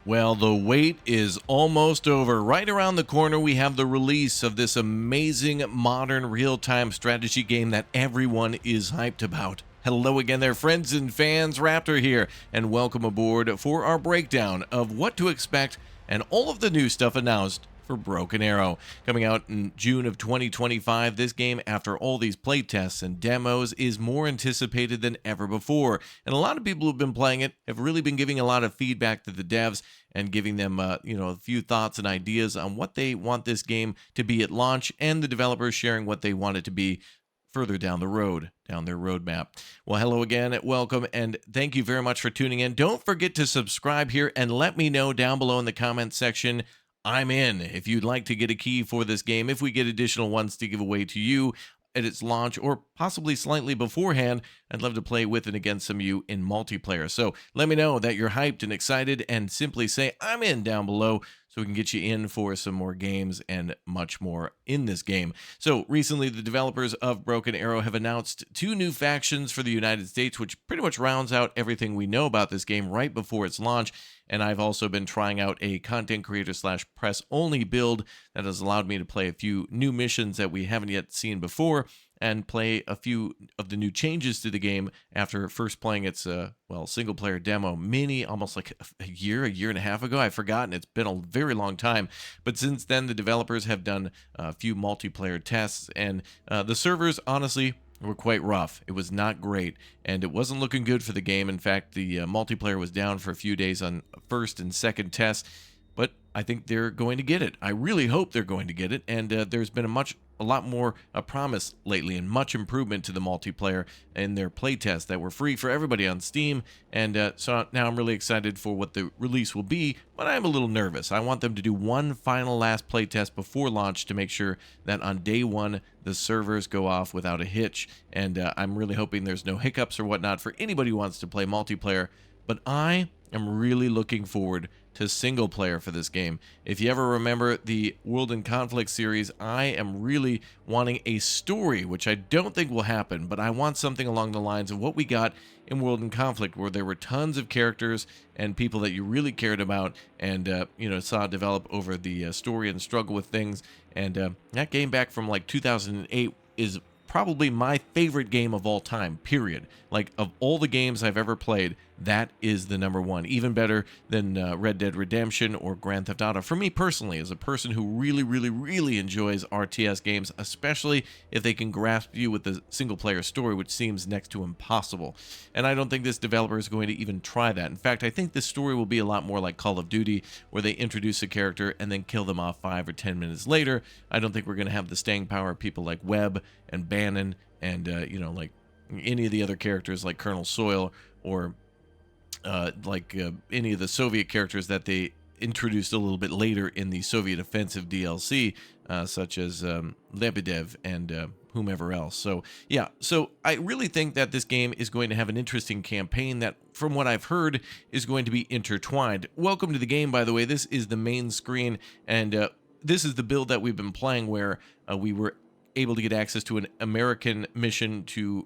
Well, the wait is almost over. Right around the corner, we have the release of this amazing modern real-time strategy game that everyone is hyped about. Hello again there, friends and fans. Raptor here, and welcome aboard for our breakdown of what to expect and all of the new stuff announced for Broken Arrow. Coming out in June of 2025, this game, after all these playtests and demos, is more anticipated than ever before. And a lot of people who've been playing it have really been giving a lot of feedback to the devs and giving them, a few thoughts and ideas on what they want this game to be at launch, and the developers sharing what they want it to be further down the road, down their roadmap. Well, hello again, welcome, and thank you very much for tuning in. Don't forget to subscribe here and let me know down below in the comments section. I'm in if you'd like to get a key for this game, if we get additional ones to give away to you at its launch or possibly slightly beforehand. I'd love to play with and against some of you in multiplayer. So let me know that you're hyped and excited, and simply say I'm in down below so we can get you in for some more games and much more in this game. So recently, the developers of Broken Arrow have announced 2 new factions for the United States, which pretty much rounds out everything we know about this game right before its launch. And I've also been trying out a content creator / press only build that has allowed me to play a few new missions that we haven't yet seen before, and play a few of the new changes to the game after first playing its single player demo almost like a year and a half ago. I've forgotten, it's been a very long time, but since then the developers have done a few multiplayer tests, and the servers honestly were quite rough. It was not great, and it wasn't looking good for the game. In fact, the multiplayer was down for a few days on first and second tests, but I think they're going to get it. I really hope they're going to get it, and there's been a lot more promise lately, and much improvement to the multiplayer in their playtests that were free for everybody on Steam. And so now I'm really excited for what the release will be, but I'm a little nervous. I want them to do one final last playtest before launch to make sure that on day one the servers go off without a hitch. And I'm really hoping there's no hiccups or whatnot for anybody who wants to play multiplayer. But I am really looking forward to single player for this game. If you ever remember the World in Conflict series, I am really wanting a story, which I don't think will happen, but I want something along the lines of what we got in World in Conflict, where there were tons of characters and people that you really cared about, and saw develop over the story and struggle with things. And that game back from like 2008 is probably my favorite game of all time, period. Like, of all the games I've ever played, that is the number one. Even better than Red Dead Redemption or Grand Theft Auto. For me personally, as a person who really enjoys RTS games, especially if they can grasp you with the single-player story, which seems next to impossible. And I don't think this developer is going to even try that. In fact, I think this story will be a lot more like Call of Duty, where they introduce a character and then kill them off 5 or 10 minutes later. I don't think we're going to have the staying power of people like Webb and Bannon and, like any of the other characters like Colonel Soil, or any of the Soviet characters that they introduced a little bit later in the Soviet Offensive DLC, such as Lebedev and whomever else. So yeah, so I really think that this game is going to have an interesting campaign that, from what I've heard, is going to be intertwined. Welcome to the game, by the way. This is the main screen, and this is the build that we've been playing, where we were able to get access to an American mission to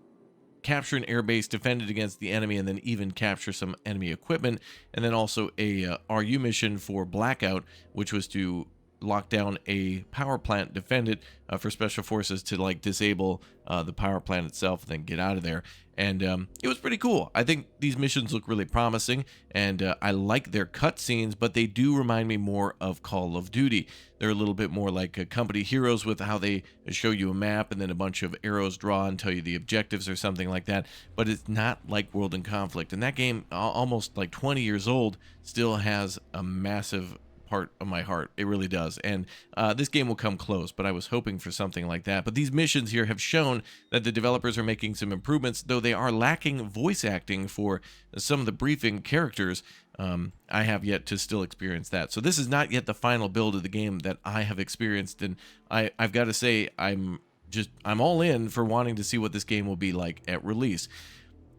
capture an airbase, defend it against the enemy, and then even capture some enemy equipment. And then also a RU mission for Blackout, which was to lock down a power plant, defend it for special forces to like disable the power plant itself and then get out of there. And it was pretty cool. I think these missions look really promising, and I like their cutscenes, but they do remind me more of Call of Duty. They're a little bit more like company heroes, with how they show you a map and then a bunch of arrows draw and tell you the objectives or something like that. But it's not like World in Conflict. And that game, almost like 20 years old, still has a massive part of my heart. It really does. And this game will come close, but I was hoping for something like that. But these missions here have shown that the developers are making some improvements, though they are lacking voice acting for some of the briefing characters. I have yet to still experience that. So this is not yet the final build of the game that I have experienced, and I've got to say I'm all in for wanting to see what this game will be like at release.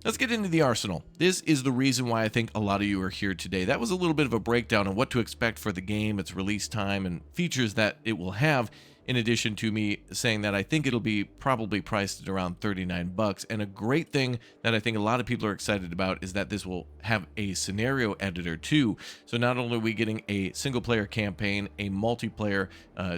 Let's get into the arsenal. This is the reason why I think a lot of you are here today. That was a little bit of a breakdown on what to expect for the game, its release time, and features that it will have, in addition to me saying that I think it'll be probably priced at around 39 bucks. And a great thing that I think a lot of people are excited about is that this will have a scenario editor too. So not only are we getting a single player campaign, a multiplayer,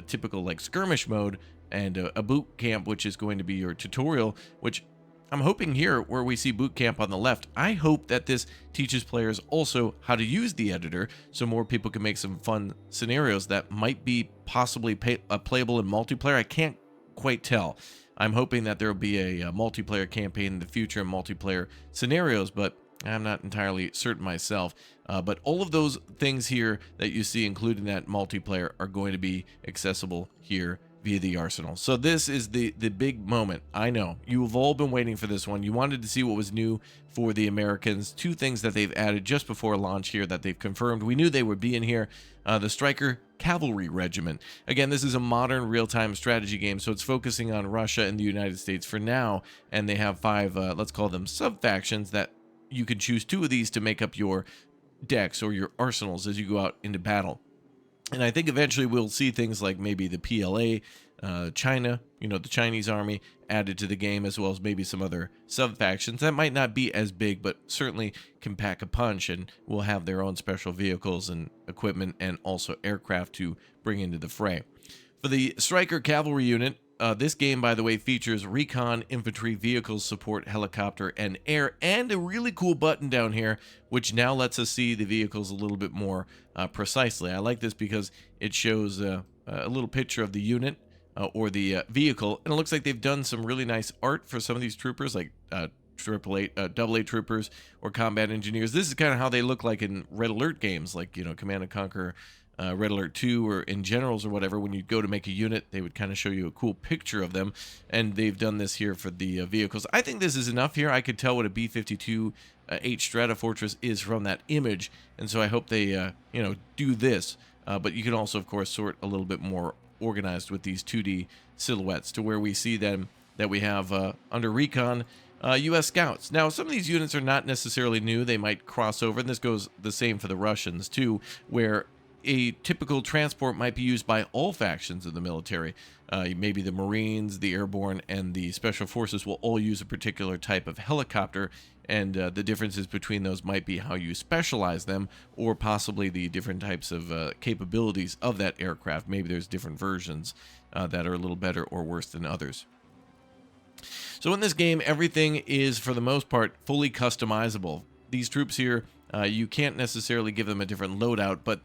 typical like skirmish mode, and a boot camp, which is going to be your tutorial, which I'm hoping here where we see boot camp on the left, I hope that this teaches players also how to use the editor so more people can make some fun scenarios that might be possibly playable in multiplayer. I can't quite tell. I'm hoping that there will be a multiplayer campaign in the future and multiplayer scenarios, but I'm not entirely certain myself. But all of those things here that you see, including that multiplayer, are going to be accessible here via the arsenal. So this is the big moment. I know you have all been waiting for this one. You wanted to see what was new for the Americans. Two things that they've added just before launch here that they've confirmed. We knew they would be in here. The Stryker Cavalry Regiment. Again, this is a modern real-time strategy game, so it's focusing on Russia and the United States for now, and they have 5, let's call them sub-factions, that you can choose 2 of these to make up your decks or your arsenals as you go out into battle. And I think eventually we'll see things like maybe the PLA, China, the Chinese army added to the game, as well as maybe some other sub-factions that might not be as big, but certainly can pack a punch and will have their own special vehicles and equipment and also aircraft to bring into the fray. For the Stryker Cavalry Unit, this game, by the way, features Recon, Infantry, Vehicles, Support, Helicopter, and Air, and a really cool button down here, which now lets us see the vehicles a little bit more precisely. I like this because it shows a little picture of the unit or the vehicle, and it looks like they've done some really nice art for some of these troopers, like AA troopers or combat engineers. This is kind of how they look like in Red Alert games, like, Command & Conquer, Red Alert 2, or in Generals or whatever. When you go to make a unit, they would kind of show you a cool picture of them, and they've done this here for the vehicles. I think this is enough here. I could tell what a B-52 H Strata Fortress is from that image, and so I hope they do this. But you can also, of course, sort a little bit more organized with these 2D silhouettes to where we see them that we have under Recon, U.S. Scouts. Now, some of these units are not necessarily new. They might cross over, and this goes the same for the Russians too, where a typical transport might be used by all factions of the military. Maybe the Marines, the Airborne, and the Special Forces will all use a particular type of helicopter, and the differences between those might be how you specialize them, or possibly the different types of capabilities of that aircraft. Maybe there's different versions that are a little better or worse than others. So in this game, everything is, for the most part, fully customizable. These troops here, you can't necessarily give them a different loadout, but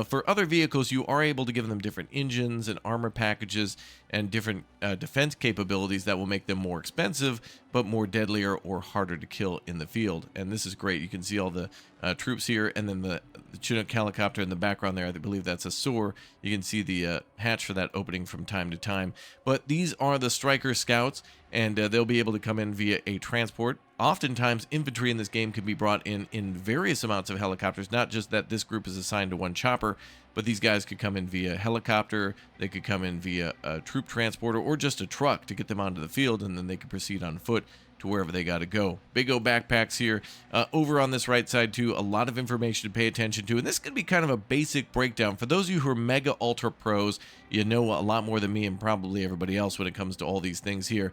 for other vehicles, you are able to give them different engines and armor packages and different defense capabilities that will make them more expensive, but more deadlier or harder to kill in the field. And this is great. You can see all the troops here, and then the Chinook helicopter in the background there. I believe that's a SOAR. You can see the hatch for that opening from time to time. But these are the Stryker Scouts, and they'll be able to come in via a transport. Oftentimes, infantry in this game can be brought in various amounts of helicopters, not just that this group is assigned to one chopper, but these guys could come in via helicopter, they could come in via a troop transporter, or just a truck to get them onto the field, and then they could proceed on foot to wherever they got to go. Big old backpacks here. Over on this right side too, a lot of information to pay attention to, and this could be kind of a basic breakdown. For those of you who are mega ultra pros, you know a lot more than me and probably everybody else when it comes to all these things here.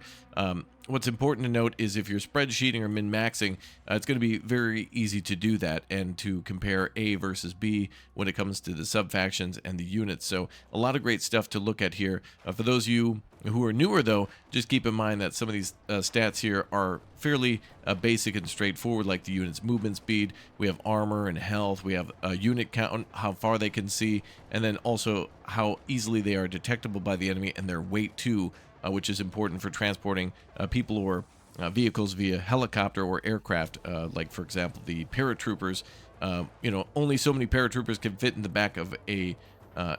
What's important to note is if you're spreadsheeting or min-maxing, it's going to be very easy to do that and to compare A versus B when it comes to the sub-factions and the units. So a lot of great stuff to look at here. For those of you who are newer, though, just keep in mind that some of these stats here are fairly basic and straightforward, like the unit's movement speed. We have armor and health. We have a unit count, how far they can see, and then also how easily they are detectable by the enemy, and their weight too, which is important for transporting people or vehicles via helicopter or aircraft. Like, for example, the paratroopers. Only so many paratroopers can fit in the back of a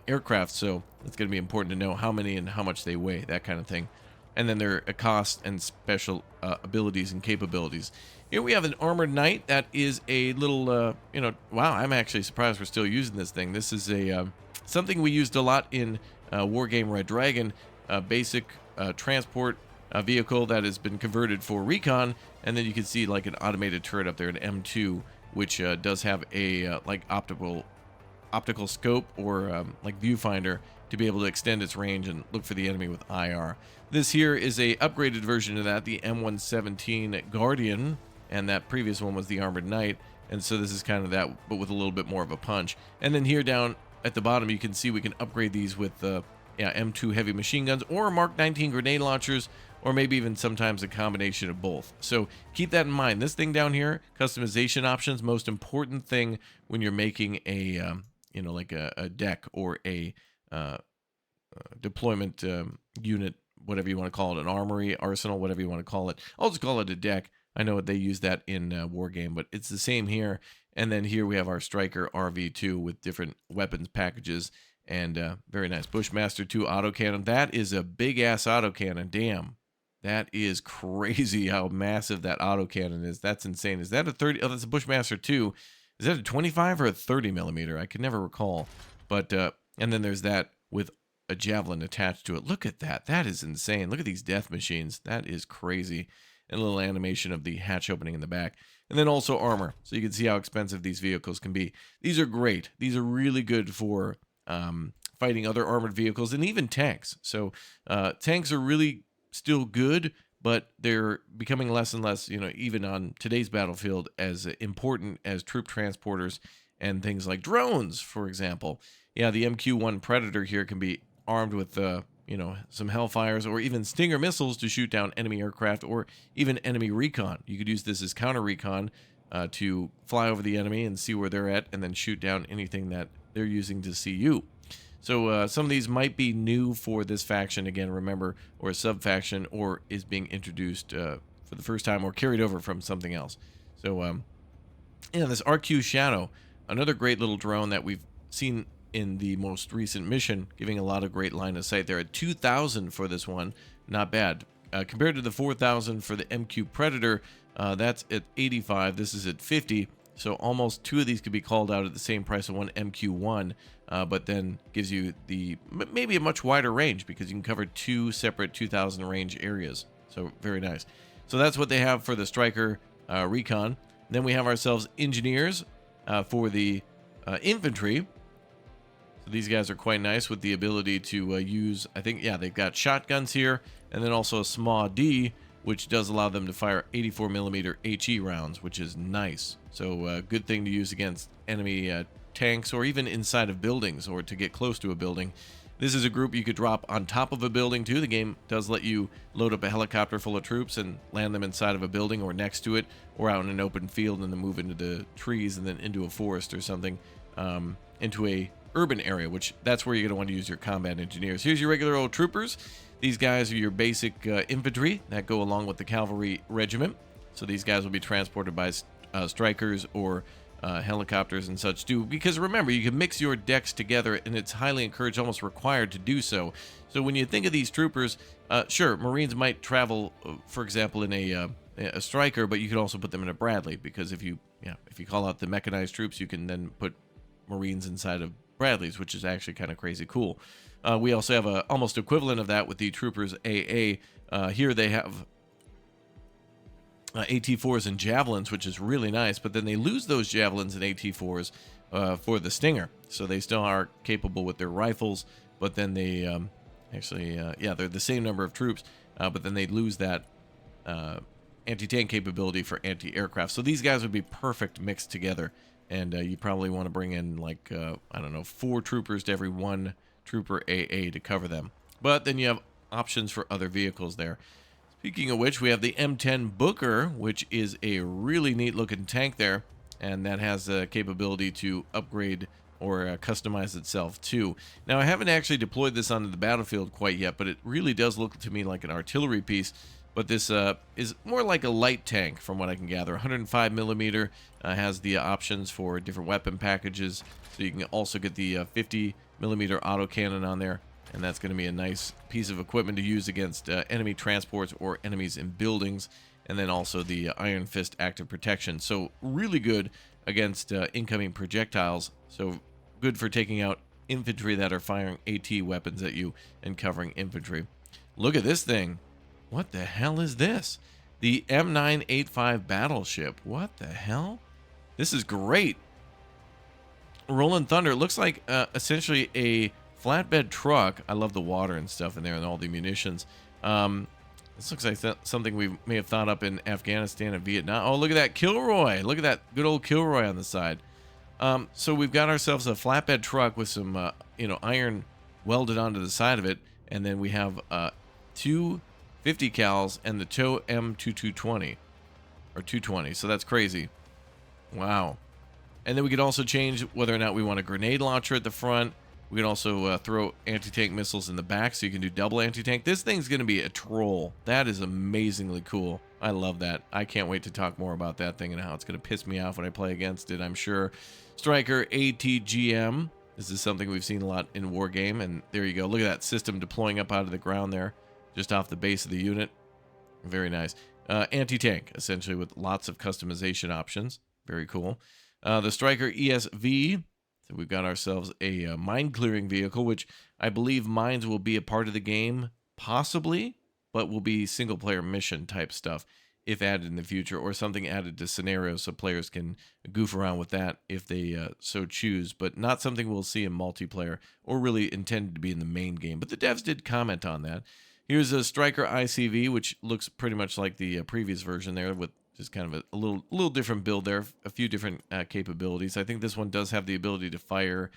aircraft, so it's going to be important to know how many and how much they weigh, that kind of thing. And then their cost and special abilities and capabilities. Here we have an armored knight. That is a little, wow, I'm actually surprised we're still using this thing. This is a something we used a lot in Wargame Red Dragon. Basic transport vehicle that has been converted for recon, and then you can see like an automated turret up there, an M2, which does have a like optical scope or like viewfinder to be able to extend its range and look for the enemy with IR. This here is a upgraded version of that, the M117 Guardian, and that previous one was the Armored Knight, and so this is kind of that, but with a little bit more of a punch. And then here down at the bottom, you can see we can upgrade these with M2 heavy machine guns or Mark 19 grenade launchers, or maybe even sometimes a combination of both. So keep that in mind. This thing down here, customization options, most important thing when you're making a like a deck or a deployment unit, whatever you want to call it, an armory, arsenal, whatever you want to call it. I'll just call it a deck. I know they use that in War Game, but it's the same here. And then here we have our Stryker RV2 with different weapons packages and very nice Bushmaster 2 autocannon. That is a big ass autocannon. Damn, that is crazy how massive that autocannon is. That's insane. Is that a 30? Oh, that's a Bushmaster 2. Is that a 25 or a 30 millimeter? I can never recall. But and then there's that with a javelin attached to it. Look at that. That is insane. Look at these death machines. That is crazy. And a little animation of the hatch opening in the back. And then also armor. So you can see how expensive these vehicles can be. These are great. These are really good for fighting other armored vehicles and even tanks. So tanks are really still good, but they're becoming less and less, even on today's battlefield, as important as troop transporters and things like drones, for example. Yeah, the MQ-1 Predator here can be armed with some Hellfires or even Stinger missiles to shoot down enemy aircraft or even enemy recon. You could use this as counter recon to fly over the enemy and see where they're at and then shoot down anything that they're using to see you. So some of these might be new for this faction, again, remember, or a sub-faction, or is being introduced for the first time or carried over from something else. So, this RQ Shadow, another great little drone that we've seen in the most recent mission, giving a lot of great line of sight. They're at 2,000 for this one. Not bad. Compared to the 4,000 for the MQ Predator, that's at 85. This is at 50. So almost two of these could be called out at the same price of one MQ-1, but then gives you maybe a much wider range because you can cover two separate 2,000 range areas. So very nice. So that's what they have for the Stryker Recon. Then we have ourselves engineers for the infantry. So these guys are quite nice with the ability to use, I think, yeah, they've got shotguns here, and then also a SMAW-D, which does allow them to fire 84 millimeter HE rounds, which is nice. So good thing to use against enemy tanks or even inside of buildings or to get close to a building. This is a group you could drop on top of a building too. The game does let you load up a helicopter full of troops and land them inside of a building or next to it or out in an open field and then move into the trees and then into a forest or something, into a urban area, which that's where you're going to want to use your combat engineers. Here's your regular old troopers. These guys are your basic infantry that go along with the cavalry regiment. So these guys will be transported by Strykers or helicopters and such too. Because remember, you can mix your decks together, and it's highly encouraged, almost required to do so. So when you think of these troopers, sure, Marines might travel, for example, in a Stryker, but you can also put them in a Bradley because if you call out the mechanized troops, you can then put Marines inside of Bradleys, which is actually kind of crazy cool. We also have a almost equivalent of that with the Troopers AA. Here they have AT-4s and Javelins, which is really nice, but then they lose those Javelins and AT-4s for the Stinger. So they still are capable with their rifles, but then they they're the same number of troops, but then they lose that anti-tank capability for anti-aircraft. So these guys would be perfect mixed together. And you probably want to bring in, like, 4 troopers to every 1 trooper AA to cover them. But then you have options for other vehicles there. Speaking of which, we have the M10 Booker, which is a really neat-looking tank there. And that has the capability to upgrade or customize itself, too. Now, I haven't actually deployed this onto the battlefield quite yet, but it really does look to me like an artillery piece. But this is more like a light tank from what I can gather. 105 millimeter has the options for different weapon packages. So you can also get the 50 millimeter autocannon on there. And that's going to be a nice piece of equipment to use against enemy transports or enemies in buildings. And then also the Iron Fist active protection. So really good against incoming projectiles. So good for taking out infantry that are firing AT weapons at you and covering infantry. Look at this thing. What the hell is this? The M985 battleship. What the hell? This is great. Rolling Thunder. It looks like essentially a flatbed truck. I love the water and stuff in there and all the munitions. This looks like something we may have thought up in Afghanistan and Vietnam. Oh, look at that Kilroy. Look at that good old Kilroy on the side. So we've got ourselves a flatbed truck with some, iron welded onto the side of it. And then we have two 50 cals and the TOW M2220 or 220. So that's crazy. Wow. And then we could also change whether or not we want a grenade launcher at the front. We can also throw anti-tank missiles in the back, so you can do double anti-tank. This thing's going to be a troll. That is amazingly cool. I love that. I can't wait to talk more about that thing and how it's going to piss me off when I play against it, I'm sure. Stryker ATGM. This is something we've seen a lot in Wargame, and there you go. Look at that system deploying up out of the ground there, just off the base of the unit. Very nice. Anti-tank, essentially, with lots of customization options. Very cool. The Stryker ESV. So we've got ourselves a mine clearing vehicle, which I believe mines will be a part of the game, possibly, but will be single player mission type stuff if added in the future, or something added to scenarios so players can goof around with that if they so choose, but not something we'll see in multiplayer or really intended to be in the main game. But the devs did comment on that. Here's a Stryker ICV, which looks pretty much like the previous version there, with just kind of a little different build there, a few different capabilities. I think this one does have the ability to fire.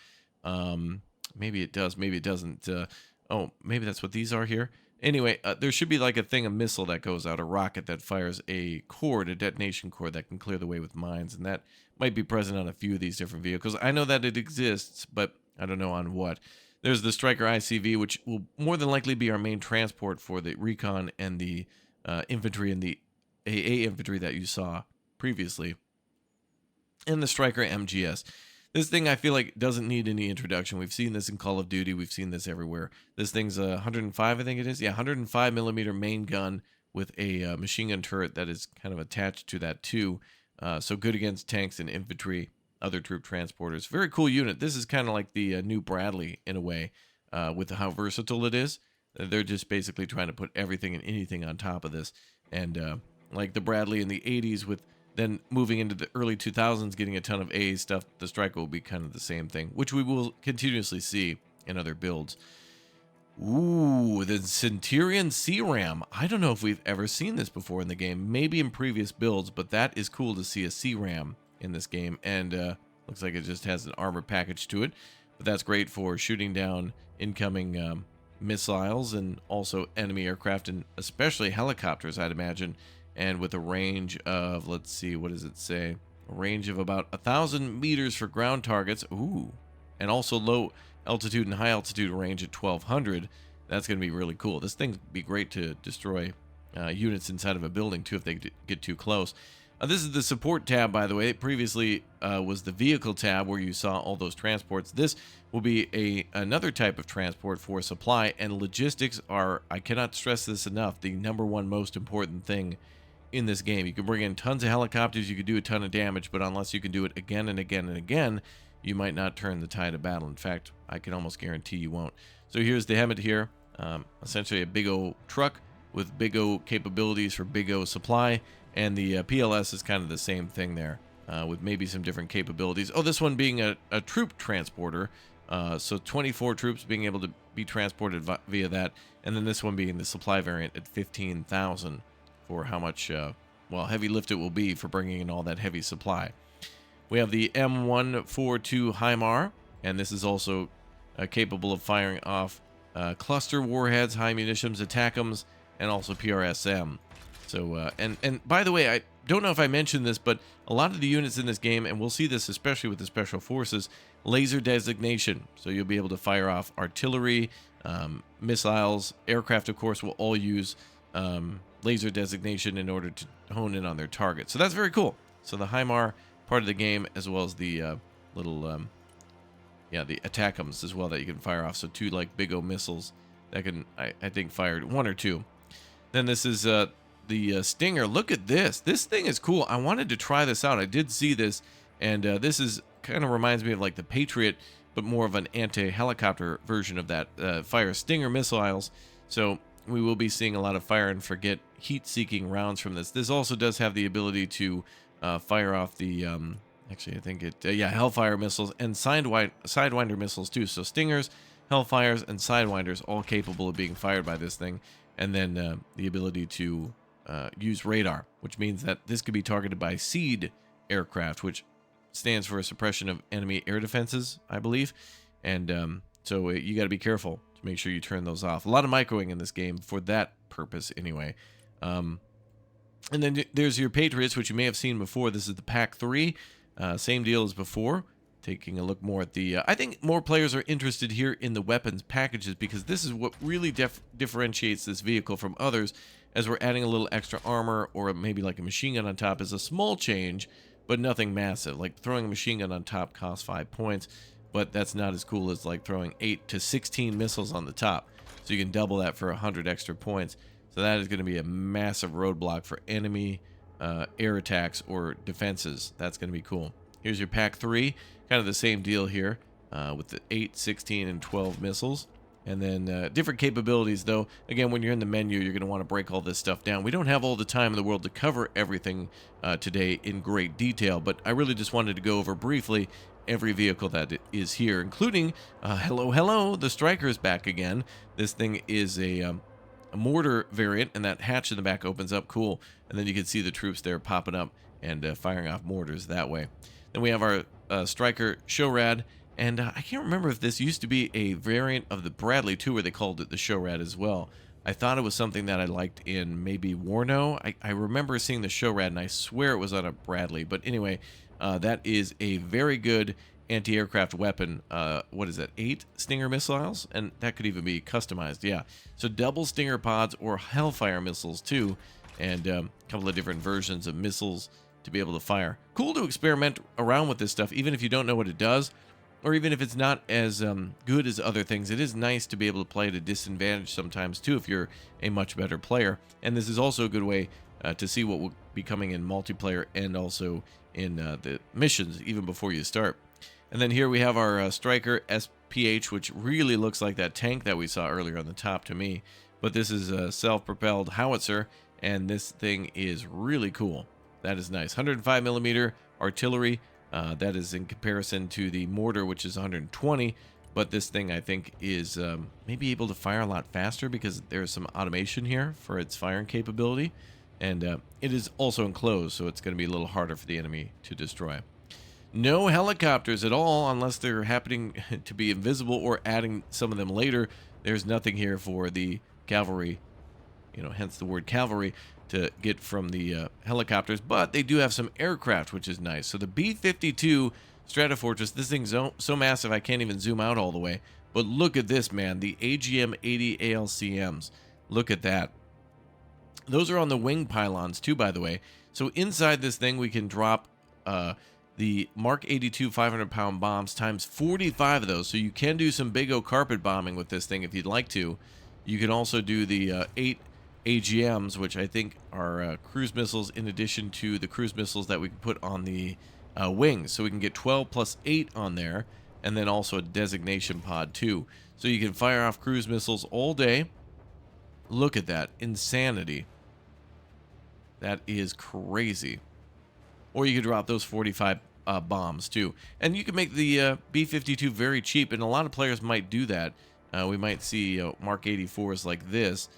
Maybe it does, maybe it doesn't. Oh, maybe that's what these are here. Anyway, there should be like a missile that goes out, a rocket that fires a cord, a detonation cord that can clear the way with mines, and that might be present on a few of these different vehicles. I know that it exists, but I don't know on what. There's the Stryker ICV, which will more than likely be our main transport for the Recon and the Infantry and the AA Infantry that you saw previously. And the Stryker MGS. This thing I feel like doesn't need any introduction. We've seen this in Call of Duty. We've seen this everywhere. This thing's a 105, I think it is. Yeah, 105 millimeter main gun with a machine gun turret that is kind of attached to that too. So good against tanks and infantry, other troop transporters. Very cool unit. This is kind of like the new Bradley in a way, with how versatile it is. They're just basically trying to put everything and anything on top of this. And like the Bradley in the 80s, with then moving into the early 2000s, getting a ton of A stuff, the Stryker will be kind of the same thing, which we will continuously see in other builds. Ooh, the Centurion C-Ram. I don't know if we've ever seen this before in the game. Maybe in previous builds, but that is cool to see a C-Ram in this game. And looks like it just has an armor package to it. But that's great for shooting down incoming missiles and also enemy aircraft, and especially helicopters, I'd imagine. And with a range of, let's see, what does it say? A range of about 1,000 meters for ground targets. Ooh. And also low altitude and high altitude range at 1,200. That's going to be really cool. This thing would be great to destroy units inside of a building, too, if they get too close. This is the support tab, by the way. It previously was the vehicle tab where you saw all those transports. This will be another type of transport for supply, and logistics are, I cannot stress this enough, the #1 most important thing in this game. You can bring in tons of helicopters, you can do a ton of damage, but unless you can do it again and again and again, you might not turn the tide of battle. In fact, I can almost guarantee you won't. So here's the Hemet here, essentially a big O truck with big O capabilities for big O supply, and the PLS is kind of the same thing there, with maybe some different capabilities. Oh, this one being a troop transporter, so 24 troops being able to be transported via that, and then this one being the supply variant at 15,000 for how much, heavy lift it will be for bringing in all that heavy supply. We have the M142 HIMAR, and this is also capable of firing off cluster warheads, high munitions, ATACMS, and also PRSM. So, and by the way, I don't know if I mentioned this, but a lot of the units in this game, and we'll see this especially with the Special Forces, laser designation. So you'll be able to fire off artillery, missiles, aircraft, of course, will all use laser designation in order to hone in on their target. So that's very cool. So the HIMAR part of the game, as well as the little, the ATACMS as well that you can fire off. So 2 like big O missiles that can, I think, fire 1 or 2. Then this is the Stinger. Look at this. This thing is cool. I wanted to try this out. I did see this, and this is kind of reminds me of like the Patriot, but more of an anti-helicopter version of that. Fire Stinger missiles. So we will be seeing a lot of fire and forget heat-seeking rounds from this. This also does have the ability to fire off the, actually I think it, yeah, Hellfire missiles and Sidewinder missiles too. So Stingers, Hellfires, and Sidewinders all capable of being fired by this thing. And then the ability to use radar, which means that this could be targeted by SEAD aircraft, which stands for suppression of enemy air defenses, I believe. And so you got to be careful to make sure you turn those off. A lot of microing in this game for that purpose anyway. And then there's your Patriots, which you may have seen before. This is the Pack 3. Same deal as before. Taking a look more at the... I think more players are interested here in the weapons packages because this is what really differentiates this vehicle from others, as we're adding a little extra armor or maybe like a machine gun on top is a small change, but nothing massive. Like throwing a machine gun on top costs 5 points, but that's not as cool as like throwing 8 to 16 missiles on the top. So you can double that for 100 extra points. So that is going to be a massive roadblock for enemy air attacks or defenses. That's going to be cool. Here's your Pack 3. Kind of the same deal here with the 8, 16, and 12 missiles. And then different capabilities, though. Again, when you're in the menu, you're going to want to break all this stuff down. We don't have all the time in the world to cover everything today in great detail, but I really just wanted to go over briefly every vehicle that is here, including, hello, the Stryker is back again. This thing is a mortar variant, and that hatch in the back opens up. Cool. And then you can see the troops there popping up and firing off mortars that way. Then we have our Stryker SHORAD, and I can't remember if this used to be a variant of the Bradley too, where they called it the SHORAD as well. I thought it was something that I liked in maybe Warno. I remember seeing the SHORAD, and I swear it was on a Bradley. But anyway, that is a very good anti-aircraft weapon. What is that? 8 Stinger missiles, and that could even be customized. Yeah, so double Stinger pods or Hellfire missiles too, and a couple of different versions of missiles to be able to fire. Cool to experiment around with this stuff, even if you don't know what it does, or even if it's not as good as other things. It is nice to be able to play at a disadvantage sometimes too if you're a much better player. And this is also a good way to see what will be coming in multiplayer and also in the missions even before you start. And then here we have our Stryker SPH, which really looks like that tank that we saw earlier on the top to me. But this is a self-propelled howitzer, and this thing is really cool. That is nice. 105 millimeter artillery. That is in comparison to the mortar, which is 120. But this thing, I think, is maybe able to fire a lot faster because there's some automation here for its firing capability. And it is also enclosed, so it's going to be a little harder for the enemy to destroy. No helicopters at all, unless they're happening to be invisible or adding some of them later. There's nothing here for the cavalry, hence the word cavalry, to get from the helicopters, but they do have some aircraft, which is nice. So the B-52 Stratofortress, this thing's so massive I can't even zoom out all the way, but look at this, man, the AGM-80 ALCMs. Look at that. Those are on the wing pylons too, by the way. So inside this thing we can drop the Mark 82 500-pound bombs times 45 of those, so you can do some big O carpet bombing with this thing if you'd like to. You can also do the 8 AGMs, which I think are cruise missiles in addition to the cruise missiles that we can put on the wings. So we can get 12 plus 8 on there, and then also a designation pod too. So you can fire off cruise missiles all day. Look at that. Insanity. That is crazy. Or you could drop those 45 bombs too. And you can make the B-52 very cheap, and a lot of players might do that. We might see Mark 84s like this.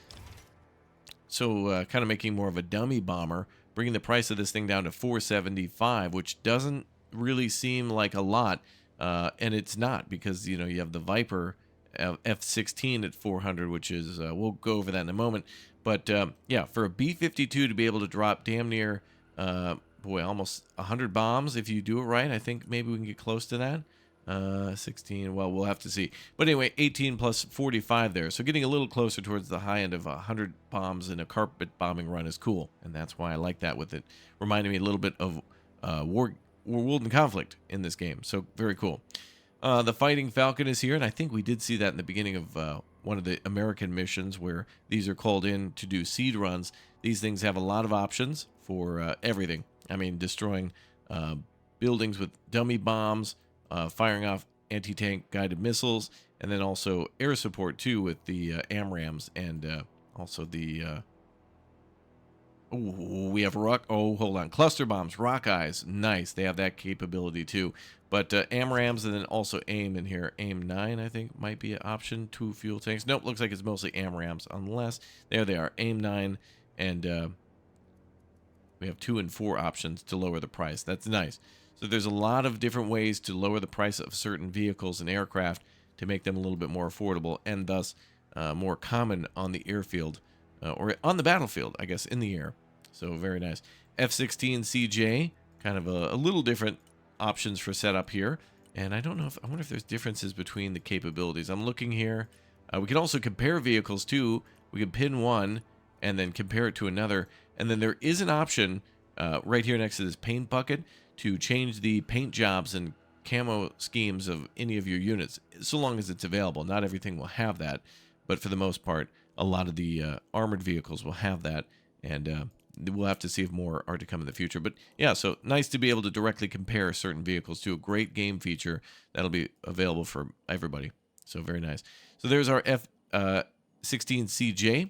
So kind of making more of a dummy bomber, bringing the price of this thing down to $475, which doesn't really seem like a lot, and it's not, because you have the Viper F-16 at 400, which is we'll go over that in a moment. But yeah, for a B-52 to be able to drop damn near almost 100 bombs if you do it right, I think maybe we can get close to that. 16, well, we'll have to see. But anyway, 18 plus 45 there. So getting a little closer towards the high end of 100 bombs in a carpet bombing run is cool. And that's why I like that with it. Reminding me a little bit of War World and Conflict in this game. So very cool. The Fighting Falcon is here, and I think we did see that in the beginning of one of the American missions where these are called in to do seed runs. These things have a lot of options for everything. I mean, destroying buildings with dummy bombs, firing off anti-tank guided missiles, and then also air support too with the AMRAAMs and Also the oh, we have rock. Oh, hold on. Cluster bombs, rock eyes. Nice. They have that capability too. But AMRAMs and then also AIM in here. AIM 9, I think, might be an option. 2 fuel tanks. Nope, looks like it's mostly AMRAMs. Unless, there they are. AIM 9 and we have 2 and 4 options to lower the price. That's nice. So there's a lot of different ways to lower the price of certain vehicles and aircraft to make them a little bit more affordable and thus more common on the airfield or on the battlefield, I guess, in the air. So very nice. F-16 CJ, kind of a little different options for setup here. And I don't know if, I wonder if there's differences between the capabilities. I'm looking here. We can also compare vehicles too. We can pin one and then compare it to another. And then there is an option right here next to this paint bucket to change the paint jobs and camo schemes of any of your units, so long as it's available. Not everything will have that, but for the most part, a lot of the armored vehicles will have that, and we'll have to see if more are to come in the future. But yeah, so nice to be able to directly compare certain vehicles to a great game feature that'll be available for everybody. So very nice. So there's our F-16CJ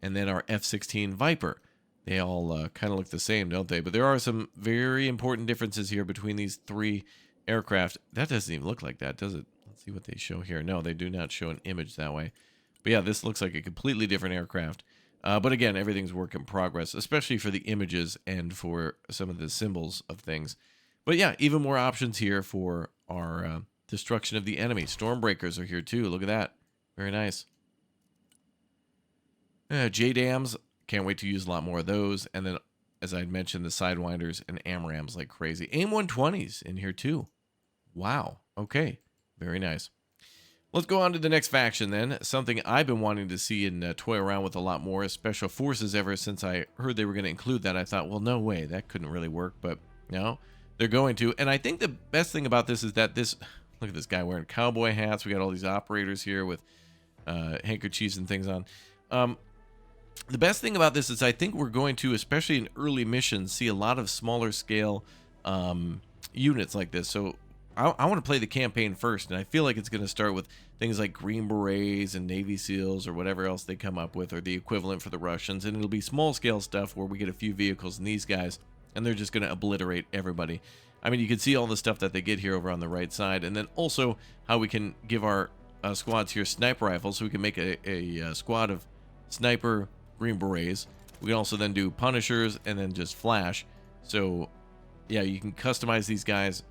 and then our F-16 Viper. They all kind of look the same, don't they? But there are some very important differences here between these 3 aircraft. That doesn't even look like that, does it? Let's see what they show here. No, they do not show an image that way. But yeah, this looks like a completely different aircraft. But again, everything's work in progress, especially for the images and for some of the symbols of things. But yeah, even more options here for our destruction of the enemy. Stormbreakers are here too. Look at that. Very nice. JDAMs. Can't wait to use a lot more of those. And then, as I mentioned, the Sidewinders and AMRAMs like crazy. AIM 120s in here too. Wow. Okay. Very nice. Let's go on to the next faction then. Something I've been wanting to see and toy around with a lot more is Special Forces. Ever since I heard they were going to include that, I thought, well, no way. That couldn't really work. But no, they're going to. And I think the best thing about this is that this... Look at this guy wearing cowboy hats. We got all these operators here with handkerchiefs and things on. The best thing about this is I think we're going to, especially in early missions, see a lot of smaller scale units like this. So I want to play the campaign first, and I feel like it's going to start with things like Green Berets and Navy SEALs or whatever else they come up with, or the equivalent for the Russians. And it'll be small scale stuff where we get a few vehicles and these guys, and they're just going to obliterate everybody. I mean, you can see all the stuff that they get here over on the right side, and then also how we can give our squads here sniper rifles, so we can make a squad of sniper Green Berets. We can also then do Punishers and then just Flash. So yeah, you can customize these guys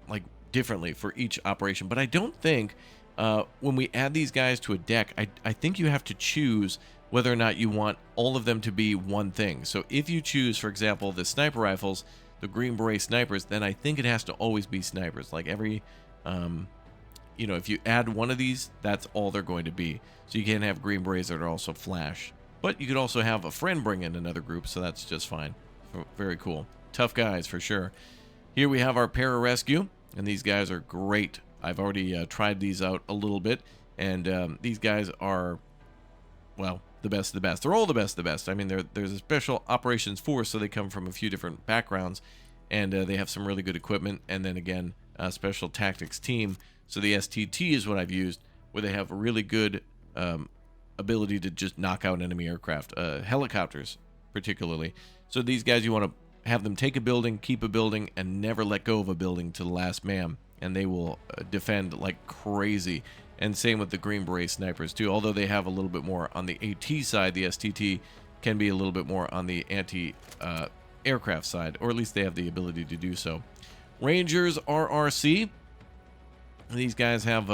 like differently for each operation. But I don't think when we add these guys to a deck, I think you have to choose whether or not you want all of them to be one thing. So if you choose, for example, the sniper rifles, the Green Beret snipers, then I think it has to always be snipers. Like every you know, if you add one of these, that's all they're going to be. So you can't have Green Berets that are also Flash. But you could also have a friend bring in another group, so that's just fine. Very cool. Tough guys, for sure. Here we have our pararescue, and these guys are great. I've already tried these out a little bit, and these guys are, well, the best of the best. They're all the best of the best. I mean, there's a special operations force, so they come from a few different backgrounds, and they have some really good equipment. And then again, a special tactics team. So the STT is what I've used, where they have a really good ability to just knock out enemy aircraft, helicopters particularly. So these guys, you want to have them take a building, keep a building, and never let go of a building to the last man, and they will defend like crazy. And same with the Green Beret snipers too, although they have a little bit more on the AT side. The STT can be a little bit more on the anti-aircraft side, or at least they have the ability to do so. Rangers RRC. These guys have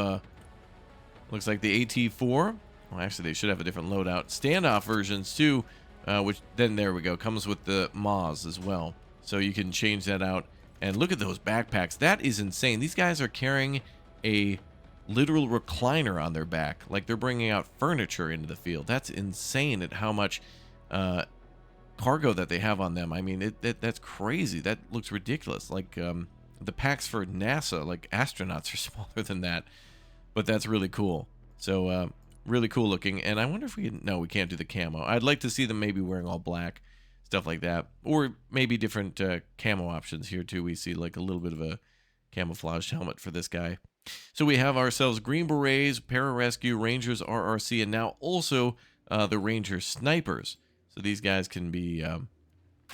looks like the AT4. Well, actually, they should have a different loadout. Standoff versions too, which then there we go, comes with the Moz as well. So you can change that out. And look at those backpacks. That is insane. These guys are carrying a literal recliner on their back, like they're bringing out furniture into the field. That's insane at how much cargo that they have on them. I mean, that's crazy. That looks ridiculous. Like the packs for NASA, like astronauts, are smaller than that, but that's really cool. So really cool looking. And I wonder if we we can't do the camo. I'd like to see them maybe wearing all black, stuff like that, or maybe different camo options here too. We see like a little bit of a camouflage helmet for this guy. So we have ourselves Green Berets, Pararescue, Rangers RRC, and now also the Ranger snipers. So these guys can be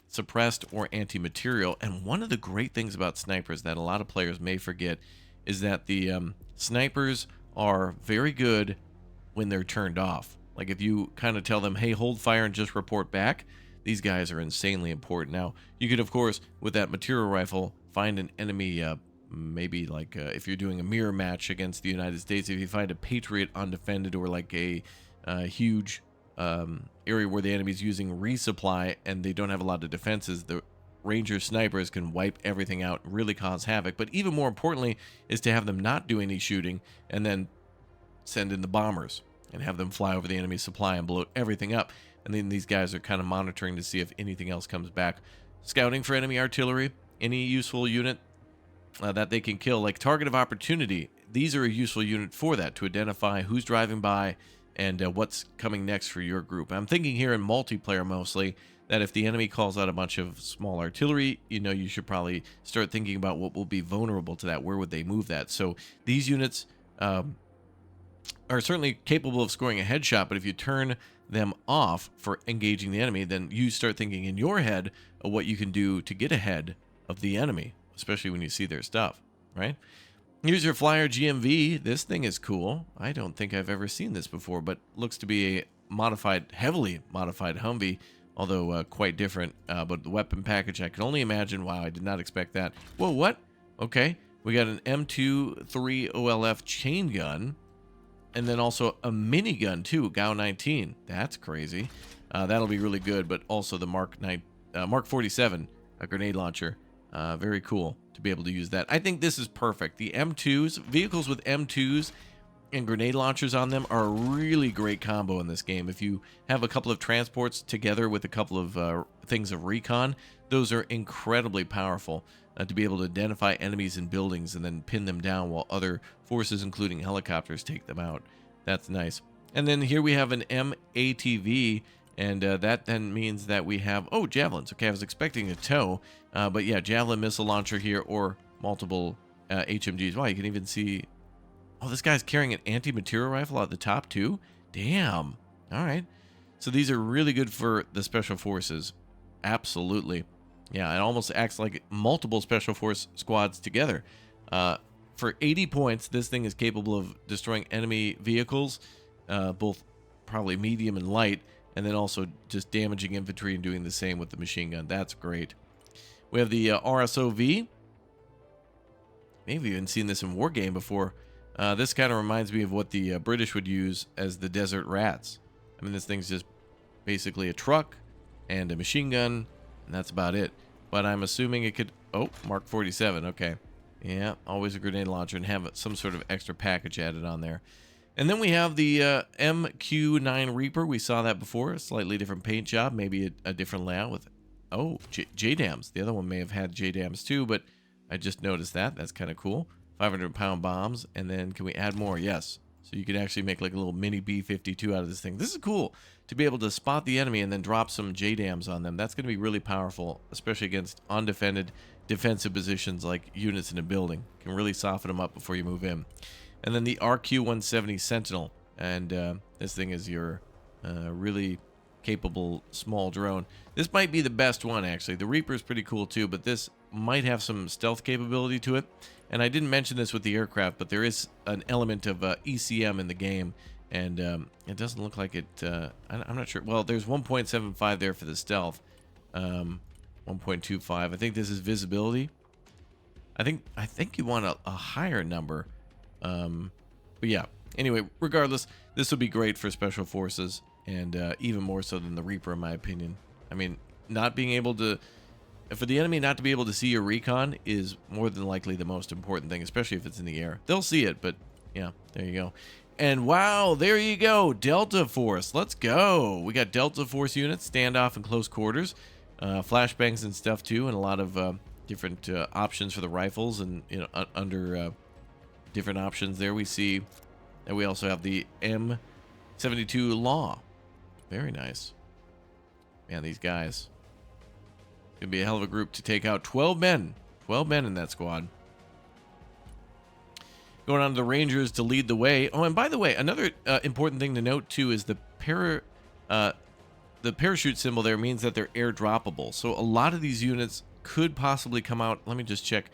suppressed or anti-material. And one of the great things about snipers that a lot of players may forget is that the snipers are very good when they're turned off. Like if you kind of tell them, hey, hold fire and just report back, these guys are insanely important. Now, you could, of course, with that material rifle, find an enemy, maybe like if you're doing a mirror match against the United States, if you find a Patriot undefended or like a huge area where the enemy's using resupply and they don't have a lot of defenses, the Ranger snipers can wipe everything out and really cause havoc. But even more importantly is to have them not do any shooting and then send in the bombers and have them fly over the enemy supply and blow everything up. And then these guys are kind of monitoring to see if anything else comes back. Scouting for enemy artillery, any useful unit that they can kill, like target of opportunity. These are a useful unit for that, to identify who's driving by and what's coming next for your group. I'm thinking here in multiplayer mostly that if the enemy calls out a bunch of small artillery, you should probably start thinking about what will be vulnerable to that. Where would they move that? So these units are certainly capable of scoring a headshot, but if you turn them off for engaging the enemy, then you start thinking in your head of what you can do to get ahead of the enemy, especially when you see their stuff, right? Here's your Flyer GMV. This thing is cool. I don't think I've ever seen this before, but looks to be a heavily modified Humvee, although quite different. But the weapon package, I can only imagine. Wow, I did not expect that. Whoa, what? Okay, we got an M23 OLF chain gun, and then also a minigun too, GAU 19. That's crazy. That'll be really good. But also the Mark 47, a grenade launcher. Very cool to be able to use that. I think this is perfect. The M2s, vehicles with M2s and grenade launchers on them are a really great combo in this game. If you have a couple of transports together with a couple of things of recon, those are incredibly powerful to be able to identify enemies in buildings and then pin them down while other forces, including helicopters, take them out. That's nice. And then here we have an MATV, and that then means that we have, oh, javelins. Okay, I was expecting a tow, but yeah, javelin missile launcher here or multiple HMGs. Wow, you can even see, oh, this guy's carrying an anti-material rifle at the top too. Damn. All right. So these are really good for the special forces. Absolutely. Yeah, it almost acts like multiple special force squads together. For 80 points, this thing is capable of destroying enemy vehicles, both probably medium and light, and then also just damaging infantry and doing the same with the machine gun. That's great. We have the RSOV. Maybe even seen this in Wargame before. This kind of reminds me of what the British would use as the Desert Rats. I mean, this thing's just basically a truck and a machine gun, and that's about it. But I'm assuming it could... Oh, Mark 47. Okay. Yeah, always a grenade launcher and have some sort of extra package added on there. And then we have the MQ-9 Reaper. We saw that before. A slightly different paint job. Maybe a different layout with... Oh, JDAMs. The other one may have had JDAMs too, but I just noticed that. That's kind of cool. 500-pound bombs. And then can we add more? Yes. So you could actually make like a little mini B-52 out of this thing. This is cool to be able to spot the enemy and then drop some JDAMs on them. That's going to be really powerful, especially against undefended defensive positions like units in a building. Can really soften them up before you move in. And then the RQ-170 Sentinel. And this thing is your really capable small drone. This might be the best one, actually. The Reaper is pretty cool too, but this might have some stealth capability to it. And I didn't mention this with the aircraft, but there is an element of ECM in the game, and it doesn't look like it... I'm not sure. Well, there's 1.75 there for the stealth. 1.25. I think this is visibility. I think you want a higher number. But yeah. Anyway, regardless, this would be great for special forces, and even more so than the Reaper, in my opinion. I mean, not being able to... For the enemy not to be able to see your recon is more than likely the most important thing, especially if it's in the air. They'll see it, but yeah, there you go. And wow, there you go, Delta Force. Let's go. We got Delta Force units, standoff and close quarters, flashbangs and stuff too, and a lot of different options for the rifles. And under different options there, we see that we also have the M72 Law. Very nice. Man, these guys. Gonna be a hell of a group to take out. 12 men. 12 men in that squad. Going on to the Rangers to lead the way. Oh, and by the way, another important thing to note too is the the parachute symbol there means that they're airdroppable. So a lot of these units could possibly come out. Let me just check.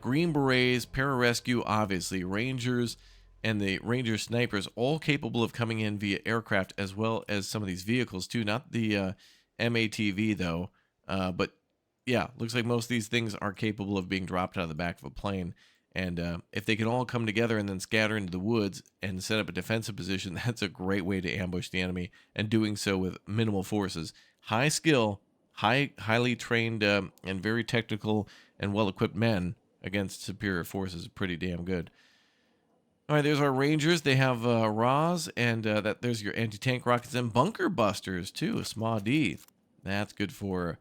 Green Berets, Pararescue, obviously, Rangers, and the Ranger Snipers, all capable of coming in via aircraft, as well as some of these vehicles too. Not the MATV though, but yeah, looks like most of these things are capable of being dropped out of the back of a plane. And if they can all come together and then scatter into the woods and set up a defensive position, that's a great way to ambush the enemy, and doing so with minimal forces. High skill, highly trained, and very technical and well-equipped men against superior forces is pretty damn good. All right, there's our Rangers. They have RAWs, and there's your anti-tank rockets and bunker busters too, a SMAD. That's good for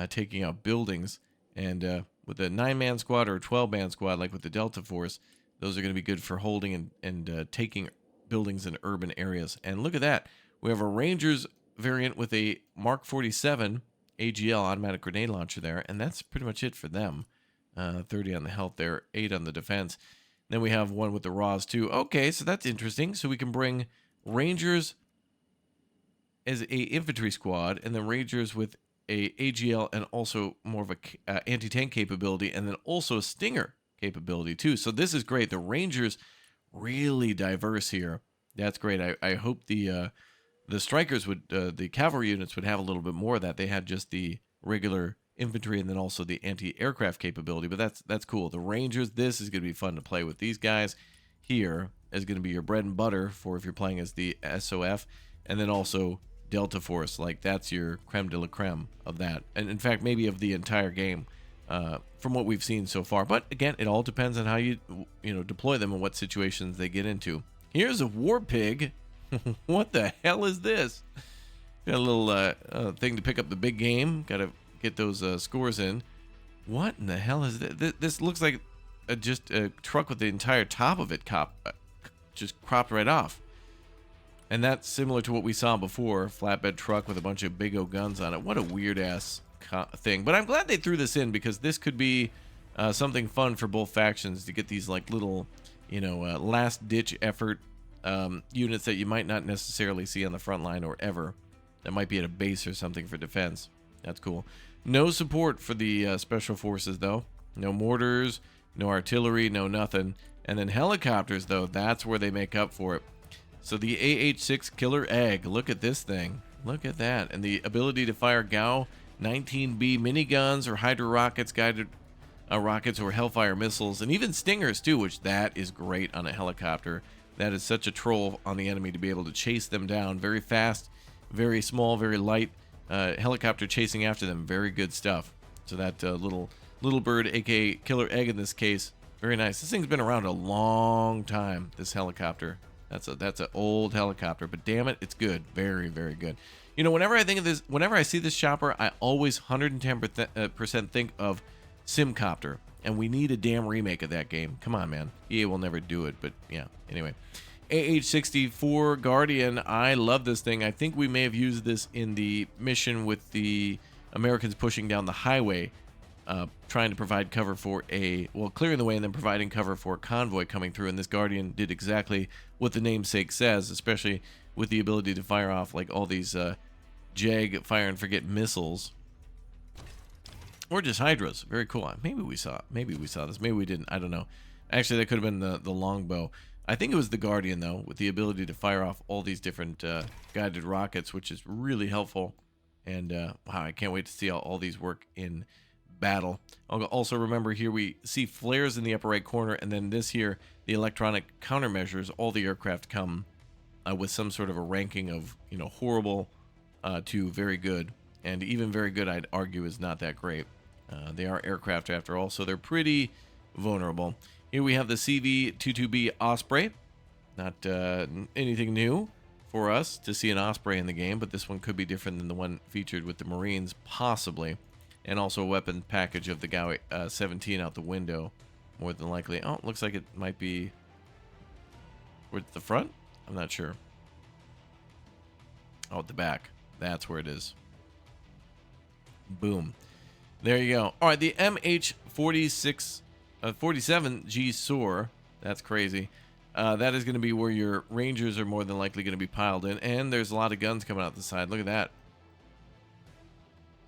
taking out buildings. And with a 9-man squad or a 12-man squad, like with the Delta Force, those are going to be good for holding and taking buildings in urban areas. And look at that. We have a Rangers variant with a Mark 47 AGL, automatic grenade launcher there, and that's pretty much it for them. 30 on the health there, 8 on the defense. Then we have one with the RAWs too. Okay, so that's interesting. So we can bring Rangers as a infantry squad, and then Rangers with a AGL and also more of a anti-tank capability, and then also a Stinger capability too. So this is great. The Rangers really diverse here. That's great. I hope the Strykers would, the cavalry units would have a little bit more of that. They had just the regular infantry and then also the anti-aircraft capability, but that's cool. The Rangers, this is going to be fun to play with. These guys here is going to be your bread and butter for if you're playing as the SOF, and then also Delta Force. Like, that's your creme de la creme of that, and in fact maybe of the entire game, from what we've seen so far. But again, it all depends on how you deploy them and what situations they get into. Here's a war pig. What the hell is this? Got a little thing to pick up the big game. Got to get those scores in. What in the hell is this? This looks like just a truck with the entire top of it just cropped right off. And that's similar to what we saw before, flatbed truck with a bunch of big O guns on it. What a weird ass thing. But I'm glad they threw this in, because this could be something fun for both factions to get these like little, last ditch effort units that you might not necessarily see on the front line or ever. That might be at a base or something for defense. That's cool. No support for the special forces though. No mortars, no artillery, no nothing. And then helicopters though, that's where they make up for it. So the AH-6 Killer Egg, look at this thing. Look at that. And the ability to fire GAU 19B miniguns or Hydra rockets, guided rockets, or Hellfire missiles, and even Stingers too, which that is great on a helicopter. That is such a troll on the enemy to be able to chase them down. Very fast, very small, very light helicopter chasing after them. Very good stuff. So that little bird, aka Killer Egg in this case, very nice. This thing's been around a long time, this helicopter. That's an old helicopter, but damn it, it's good. Very, very good. Whenever I think of this, whenever I see this chopper, I always 110% think of Simcopter, and we need a damn remake of that game. Come on, man. EA will never do it, but yeah. Anyway, AH-64 Guardian. I love this thing. I think we may have used this in the mission with the Americans pushing down the highway, trying to provide cover for clearing the way and then providing cover for a convoy coming through. And this Guardian did exactly what the namesake says, especially with the ability to fire off like all these JAG fire and forget missiles, or just Hydras. Very cool. Maybe we saw this. Maybe we didn't. I don't know. Actually, that could have been the longbow. I think it was the Guardian though, with the ability to fire off all these different guided rockets, which is really helpful. And wow, I can't wait to see how all these work in battle. Also remember here we see flares in the upper right corner, and then this here, the electronic countermeasures. All the aircraft come with some sort of a ranking of horrible to very good, and even very good I'd argue is not that great. They are aircraft after all, so they're pretty vulnerable. Here we have the CV-22B Osprey. Not anything new for us to see an Osprey in the game, but this one could be different than the one featured with the Marines, possibly. And also a weapon package of the GAU 17 out the window, more than likely. Oh, it looks like it might be with the front. I'm not sure. Oh, at the back. That's where it is. Boom. There you go. All right, the MH-47G SOAR. That's crazy. That is going to be where your rangers are more than likely going to be piled in. And there's a lot of guns coming out the side. Look at that.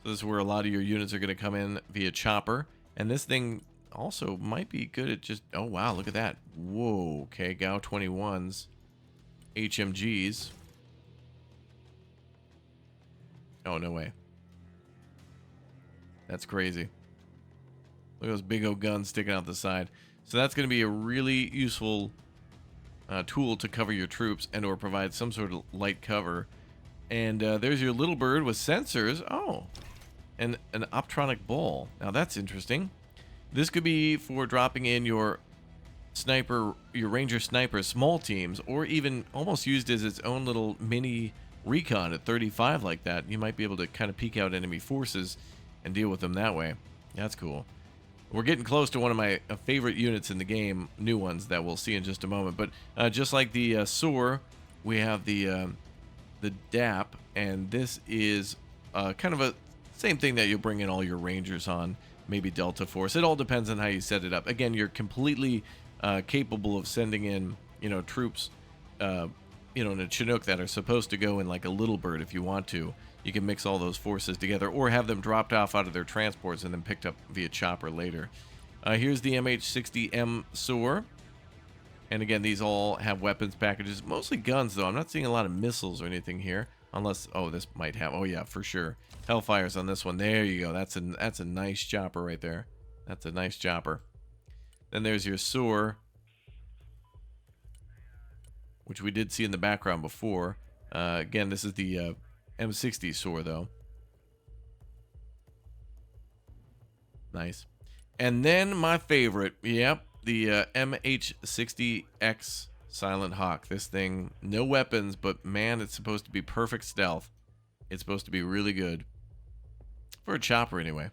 So this is where a lot of your units are going to come in via chopper. And this thing also might be good at just... Oh, wow. Look at that. Whoa. Okay. GAU 21s. HMGs. Oh, no way. That's crazy. Look at those big old guns sticking out the side. So that's going to be a really useful tool to cover your troops and or provide some sort of light cover. And there's your little bird with sensors. Oh, and an optronic ball. Now that's interesting. This could be for dropping in your sniper, your ranger sniper small teams, or even almost used as its own little mini recon at 35 like that. You might be able to kind of peek out enemy forces and deal with them that way. That's cool. We're getting close to one of my favorite units in the game, new ones that we'll see in just a moment. But just like the SOAR, we have the DAP, and this is kind of a same thing that you'll bring in all your rangers on, maybe Delta Force. It all depends on how you set it up. Again, you're completely capable of sending in, troops, in a Chinook that are supposed to go in like a little bird if you want to. You can mix all those forces together or have them dropped off out of their transports and then picked up via chopper later. Here's the MH-60M SOAR. And again, these all have weapons packages. Mostly guns, though. I'm not seeing a lot of missiles or anything here. Unless, oh, this might have. Oh, yeah, for sure. Hellfires on this one. There you go. That's a nice chopper right there. That's a nice chopper. Then there's your SOAR, which we did see in the background before. Again, this is the M60 SOAR, though. Nice. And then my favorite, yep, the MH-60X Silent Hawk. This thing, no weapons, but man, it's supposed to be perfect stealth. It's supposed to be really good. For a chopper, anyway.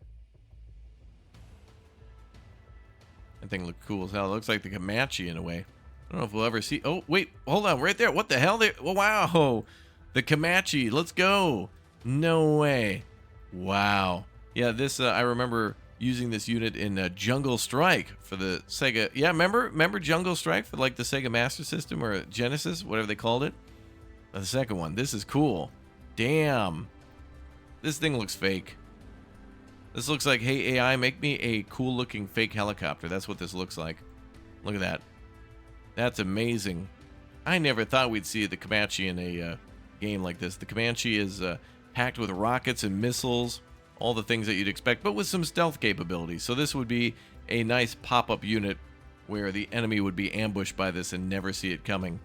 That thing looked cool as hell. It looks like the Comanche in a way. I don't know if we'll ever see... Oh, wait, hold on, right there. What the hell? Oh, wow. The Comanche, let's go. No way. Wow. Yeah, this, I remember using this unit in Jungle Strike for the Sega. Yeah, remember Jungle Strike for like the Sega Master System or Genesis, whatever they called it? The second one. This is cool. Damn. This thing looks fake. This looks like, hey, AI, make me a cool looking fake helicopter. That's what this looks like. Look at that. That's amazing. I never thought we'd see the Comanche in a game like this. The Comanche is packed with rockets and missiles, all the things that you'd expect, but with some stealth capabilities. So this would be a nice pop-up unit where the enemy would be ambushed by this and never see it coming.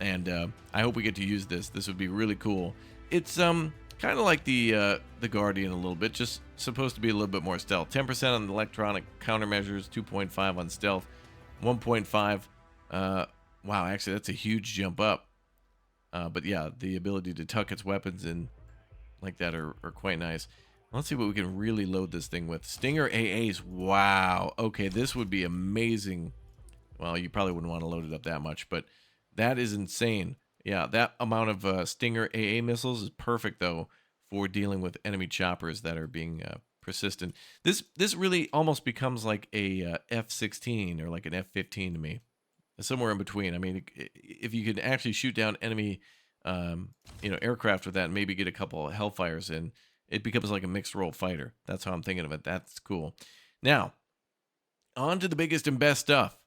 And I hope we get to use this. This would be really cool. It's kind of like the Guardian a little bit, just supposed to be a little bit more stealth. 10% on the electronic countermeasures, 2.5 on stealth, 1.5. Wow, actually, that's a huge jump up. But yeah, the ability to tuck its weapons in like that are quite nice. Let's see what we can really load this thing with. Stinger AAs. Wow. Okay, this would be amazing. Well, you probably wouldn't want to load it up that much, but that is insane. Yeah, that amount of Stinger AA missiles is perfect, though, for dealing with enemy choppers that are being persistent. This really almost becomes like a F-16 or like an F-15 to me. Somewhere in between. I mean, if you could actually shoot down enemy, aircraft with that and maybe get a couple of Hellfires in, it becomes like a mixed role fighter. That's how I'm thinking of it. That's cool. Now, on to the biggest and best stuff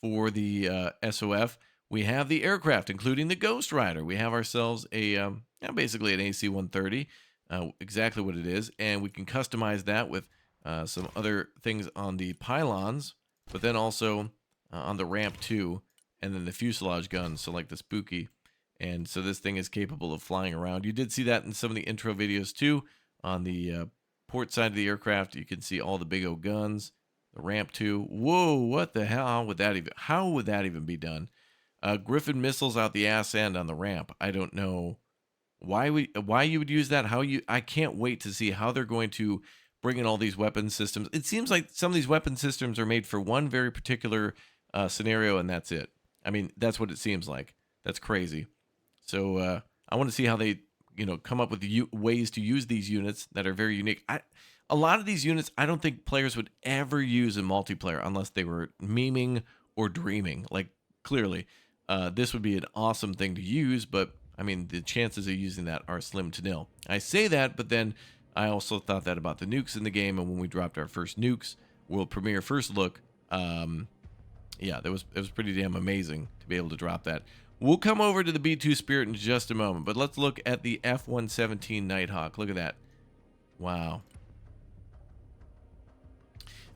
for the SOF. We have the aircraft, including the Ghost Rider. We have ourselves basically an AC-130, exactly what it is, and we can customize that with some other things on the pylons, but then also on the ramp too, and then the fuselage guns, so like the Spooky. And so this thing is capable of flying around. You did see that in some of the intro videos too. On the port side of the aircraft, you can see all the big old guns. The ramp too. Whoa, what the hell? How would that even be done? Griffin missiles out the ass end on the ramp. I don't know why you would use that. I can't wait to see how they're going to bring in all these weapon systems. It seems like some of these weapon systems are made for one very particular scenario, and that's it. I mean, that's what it seems like. That's crazy. So I want to see how they, come up with ways to use these units that are very unique. A lot of these units, I don't think players would ever use in multiplayer unless they were memeing or dreaming. Like clearly, this would be an awesome thing to use, but I mean, the chances of using that are slim to nil. I say that, but then I also thought that about the nukes in the game, and when we dropped our first nukes, world premiere first look, yeah, it was pretty damn amazing to be able to drop that. We'll come over to the B-2 Spirit in just a moment, but let's look at the F-117 Nighthawk. Look at that. Wow.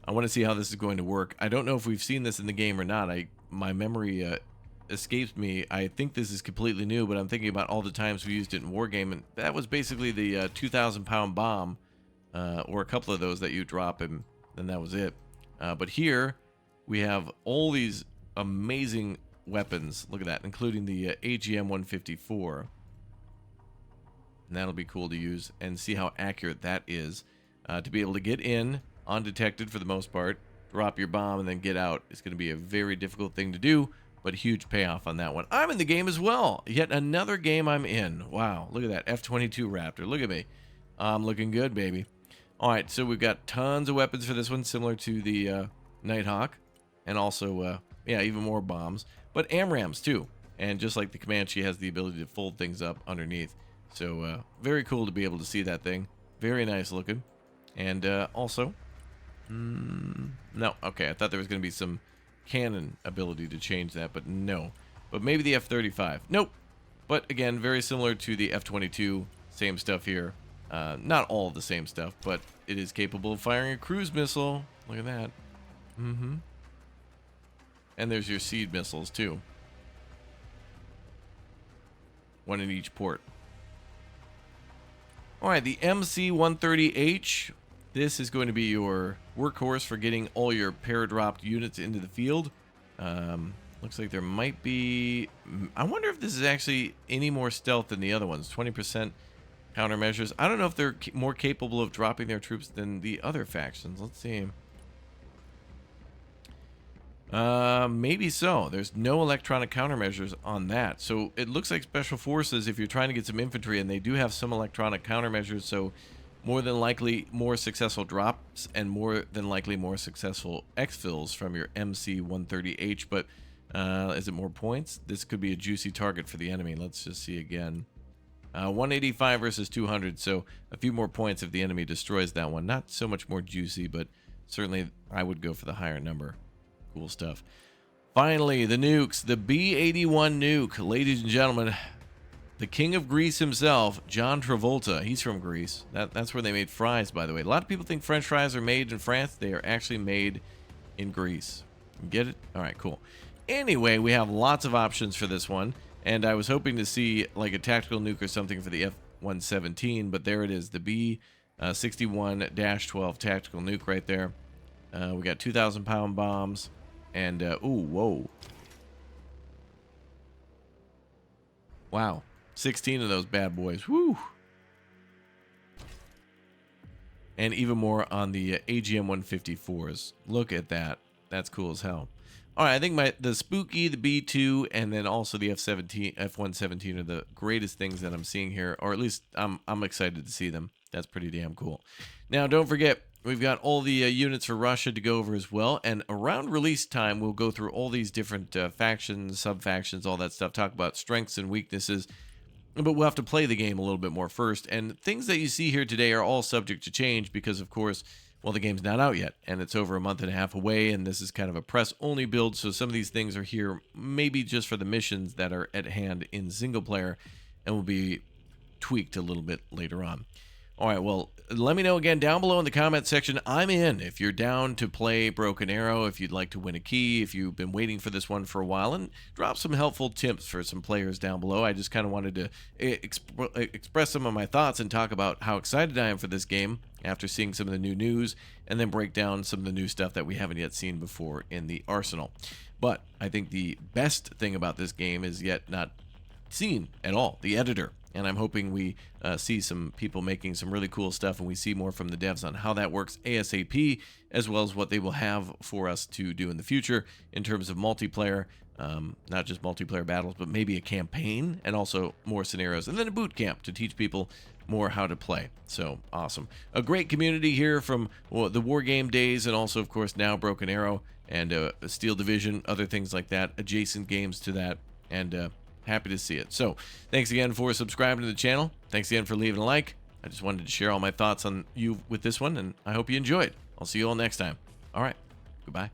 I want to see how this is going to work. I don't know if we've seen this in the game or not. My memory escapes me. I think this is completely new, but I'm thinking about all the times we used it in Wargame, and that was basically the 2,000-pound bomb, or a couple of those that you drop, and then that was it. But here, we have all these amazing weapons. Look at that, including the AGM-154. And that'll be cool to use and see how accurate that is. To be able to get in undetected for the most part, drop your bomb, and then get out is going to be a very difficult thing to do, but a huge payoff on that one. I'm in the game as well. Yet another game I'm in. Wow, look at that F-22 Raptor. Look at me. I'm looking good, baby. All right, so we've got tons of weapons for this one, similar to the Nighthawk, and also, yeah, even more bombs, but AMRAAMs too. And just like the Comanche has the ability to fold things up underneath. So very cool to be able to see that thing. Very nice looking. And also, no, okay, I thought there was going to be some cannon ability to change that, but no. But maybe the F-35. Nope. But again, very similar to the F-22. Same stuff here. Not all the same stuff, but it is capable of firing a cruise missile. Look at that. And there's your seed missiles too. One in each port. Alright, the MC-130H. This is going to be your workhorse for getting all your paradropped units into the field. Looks like there might be... I wonder if this is actually any more stealth than the other ones. 20% countermeasures. I don't know if they're more capable of dropping their troops than the other factions. Let's see. Maybe so. There's no electronic countermeasures on that. So it looks like Special Forces, if you're trying to get some infantry, and they do have some electronic countermeasures, so more than likely more successful drops and more than likely more successful exfils from your MC-130H. But is it more points? This could be a juicy target for the enemy. Let's just see again. 185 versus 200, so a few more points if the enemy destroys that one. Not so much more juicy, but certainly I would go for the higher number. Cool stuff. Finally, the nukes. The B-81 nuke. Ladies and gentlemen, the king of Greece himself, John Travolta. He's from Greece. That's where they made fries, by the way. A lot of people think French fries are made in France. They are actually made in Greece. Get it? All right, cool. Anyway, we have lots of options for this one, and I was hoping to see like a tactical nuke or something for the F-117, but there it is, the B-61-12 tactical nuke right there. We got 2,000-pound bombs. And, ooh, whoa. Wow. 16 of those bad boys. Woo. And even more on the AGM-154s. Look at that. That's cool as hell. All right, I think the Spooky, the B-2, and then also the F-117 are the greatest things that I'm seeing here. Or at least I'm excited to see them. That's pretty damn cool. Now, don't forget, we've got all the units for Russia to go over as well, and around release time, we'll go through all these different factions, sub-factions, all that stuff, talk about strengths and weaknesses, but we'll have to play the game a little bit more first, and things that you see here today are all subject to change because, of course, well, the game's not out yet, and it's over a month and a half away, and this is kind of a press-only build, so some of these things are here maybe just for the missions that are at hand in single-player, and will be tweaked a little bit later on. All right, well, let me know again down below in the comment section. I'm in if you're down to play Broken Arrow, if you'd like to win a key, if you've been waiting for this one for a while, and drop some helpful tips for some players down below. I just kind of wanted to express some of my thoughts and talk about how excited I am for this game after seeing some of the new news, and then break down some of the new stuff that we haven't yet seen before in the arsenal. But I think the best thing about this game is yet not seen at all, the editor. And I'm hoping we see some people making some really cool stuff, and we see more from the devs on how that works ASAP, as well as what they will have for us to do in the future in terms of multiplayer, not just multiplayer battles, but maybe a campaign, and also more scenarios, and then a boot camp to teach people more how to play. So awesome. A great community here from the War Game days, and also, of course, now Broken Arrow and Steel Division, other things like that, adjacent games to that, and happy to see it. So thanks again for subscribing to the channel. Thanks again for leaving a like. I just wanted to share all my thoughts on you with this one, and I hope you enjoyed. I'll see you all next time. All right. Goodbye.